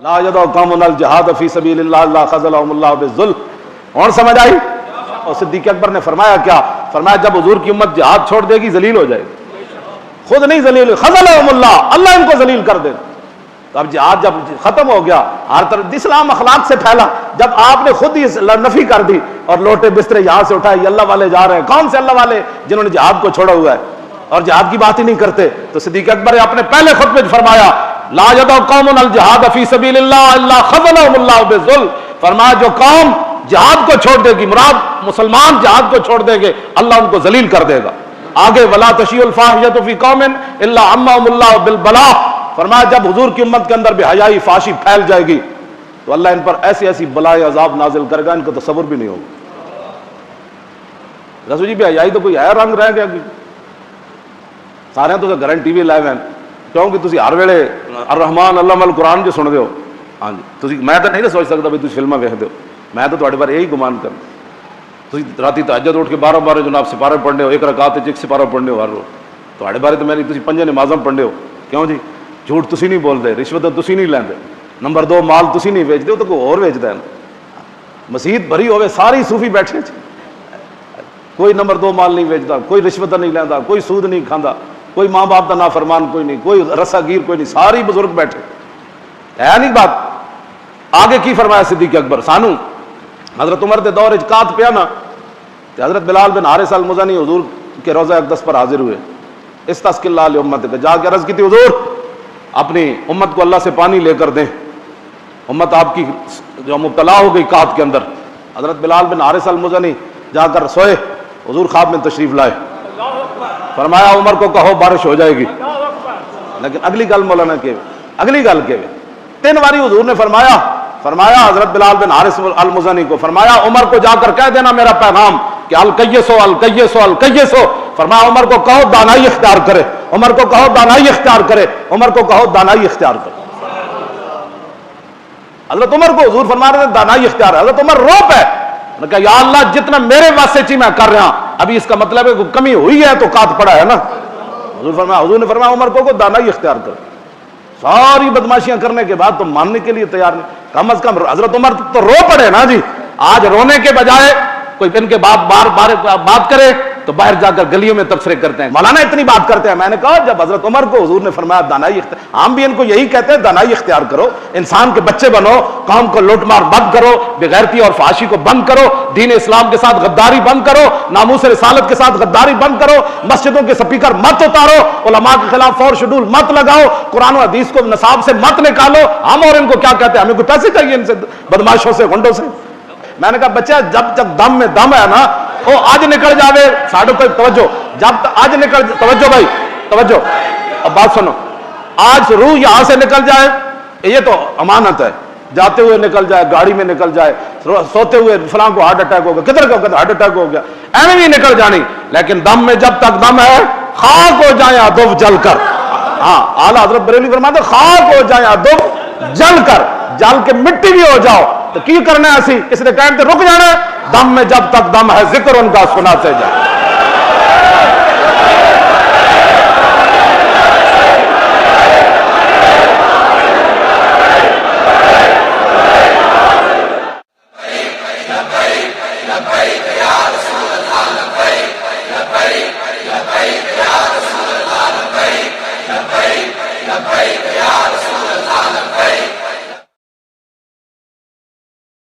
لا یدع قوم الجہاد فی سبیل اللہ الا خذلهم اللہ بالذل. اور سمجھ آئی؟ اور صدیق اکبر نے فرمایا کیا؟ فرمایا جب حضور کی امت جہاد چھوڑ دے گی ذلیل ہو جائے گی. خود نہیں ذلیل، خذلهم اللہ، اللہ ان کو ذلیل کر دے. تو اب جہاد جب ختم ہو گیا، ہر طرف اسلام اخلاق سے پھیلا. جب آپ نے خود ہی نفی کر دی اور لوٹے بسترے یہاں سے اٹھائے، یہ اللہ والے جا رہے ہیں. کون سے اللہ والے؟ جنہوں نے جہاد کو چھوڑا ہوا ہے اور جہاد کی بات ہی نہیں کرتے. تو صدیق اکبر نے اپنے پہلے خطبے میں فرمایا لا یدع قوم الجہاد فی سبیل اللہ الا خذلهم اللہ بالذل. فرمایا جو قوم جہاد کو چھوڑ دے گی، مراد مسلمان جہاد کو چھوڑ دیں گے، اللہ ان کو ذلیل کر دے گا. آگے ولا تشیع الفاحشۃ فی قوم الا عمهم اللہ بالبلاء. فرمایا جب حضور کی امت کے اندر بے حیائی فحاشی پھیل جائے گی تو اللہ ان پر ایسی ایسی بلائے عذاب نازل کرے گا ان کو تصور بھی نہیں ہوگا. رسول جی بے حیائی تو کوئی ہے رنگ رہ گیا کہ سارے تو گھر ٹی وی لائے ہیں کیونکہ تسی ہر ویلے الرحمن علم القرآن جو سن دے ہو. ہاں جی تسی میں تو نہیں سوچ سکتا بھی تسی فلمیں ویکھ دے ہو. میں تو تہاڈے بارے یہی گمان کرنا. تسی راتی تہجد اٹھ کے 12 جناب سپارے پڑھنے ہو، ایک رکعت وچ ایک سپارہ پڑھنے ہو ہر روز. تہاڈے بارے تو میں نہیں، تسی 5 نمازاں پڑھنے ہو. کیوں جی؟ جھوٹ تسی نہیں بول دے، رشوت تسی نہیں لیندے، نمبر 2 مال تسی نہیں ویچ دے، تو کوئی اور ویچدا ہے. مسجد بھری ہوئے ساری صوفی بیٹھے تھے، کوئی نمبر 2 مال نہیں ویچدا، کوئی رشوت نہیں لیندا، کوئی سود نہیں کھاندا، کوئی ماں باپ کا نافرمان کوئی نہیں، کوئی رسا گیر کوئی نہیں، ساری بزرگ بیٹھے. ہے نہیں بات؟ آگے کی فرمایا صدیق اکبر سانو حضرت عمر دے دور اجقات پیا نا، حضرت بلال بن حارث المزنی حضور کے روضہ اقدس پر حاضر ہوئے. استسقی اللہ لامت کے جا کے عرض کی تھی حضور اپنی امت کو اللہ سے پانی لے کر دیں، امت آپ کی جو مبتلا ہو گئی قحط کے اندر. حضرت بلال بن حارث المزنی جا کر سوئے، حضور خواب میں تشریف لائے. فرمایا عمر کو کہو بارش ہو جائے گی. لیکن اگلی گل مولانا کے اگلی گل کے 3 باری حضور نے فرمایا حضرت بلال بن حارث المزنی کو فرمایا عمر کو جا کر کہہ دینا میرا پیغام کہ الکیسو الکیسو الکیسو. فرمایا عمر کو کہو دانائی اختیار کرے، عمر کو کہو دانائی اختیار کرے، عمر کو کہو دانائی اختیار کرے. حضرت عمر کو حضور فرما رہے ہیں دانائی اختیار ہے. حضرت عمر رو پہ کہا یا اللہ جتنا میرے واسطے چی میں کر رہا ہوں، ابھی اس کا مطلب ہے کوئی کمی ہوئی ہے تو قحط پڑا ہے نا. حضور نے فرمایا عمر کو دانائی اختیار کرے. ساری بدماشیاں کرنے کے بعد تو ماننے کے لیے تیار نہیں. کم از کم حضرت عمر تو رو پڑے نا جی. آج رونے کے بجائے کوئی ان کے بات کرے تو باہر جا کر گلیوں میں تبصرے کرتے ہیں، مولانا اتنی بات کرتے ہیں. میں نے کہا جب حضرت عمر کو حضور نے فرمایا دانائی اختیار، ہم بھی ان کو یہی کہتے ہیں دانائی اختیار کرو، انسان کے بچے بنو، قوم کو لوٹ مار بند کرو، بغیرتی اور فحاشی کو بند کرو، دین اسلام کے ساتھ غداری بند کرو، ناموس رسالت کے ساتھ غداری بند کرو، مسجدوں کے سپیکر مت اتارو، علماء کے خلاف فور شیڈول مت لگاؤ، قرآن و حدیث کو نصاب سے مت نکالو. ہم اور ان کو کیا کہتے ہیں؟ ہمیں کوئی پیسے چاہیے ان سے بدماشوں سے گنڈوں سے. میں نے کہا بچہ جب تک دم میں دم ہے نا وہ آج نکل جاوے ساڑھے کوئی توجہ، جب تک آج نکل توجہ بھائی توجہ اب بات سنو، آج روح یہاں سے نکل جائے یہ تو امانت ہے، جاتے ہوئے نکل جائے، گاڑی میں نکل جائے، سوتے ہوئے فلاں کو ہارٹ اٹیک ہو گیا، کدھر کو ہارٹ اٹیک ہو گیا، ایویں بھی نکل جانی. لیکن دم میں جب تک دم ہے خاک ہو جائیں ادب جل کر. ہاں اعلیٰ حضرت بریلوی فرماتے خاک ہو جائیں ادب جل کر، جل کے مٹی بھی ہو جاؤ تو کی کرنا ہے اسی اس نے کہتے رک جانا ہے. دم میں جب تک دم ہے ذکر ان کا سناتے جائے.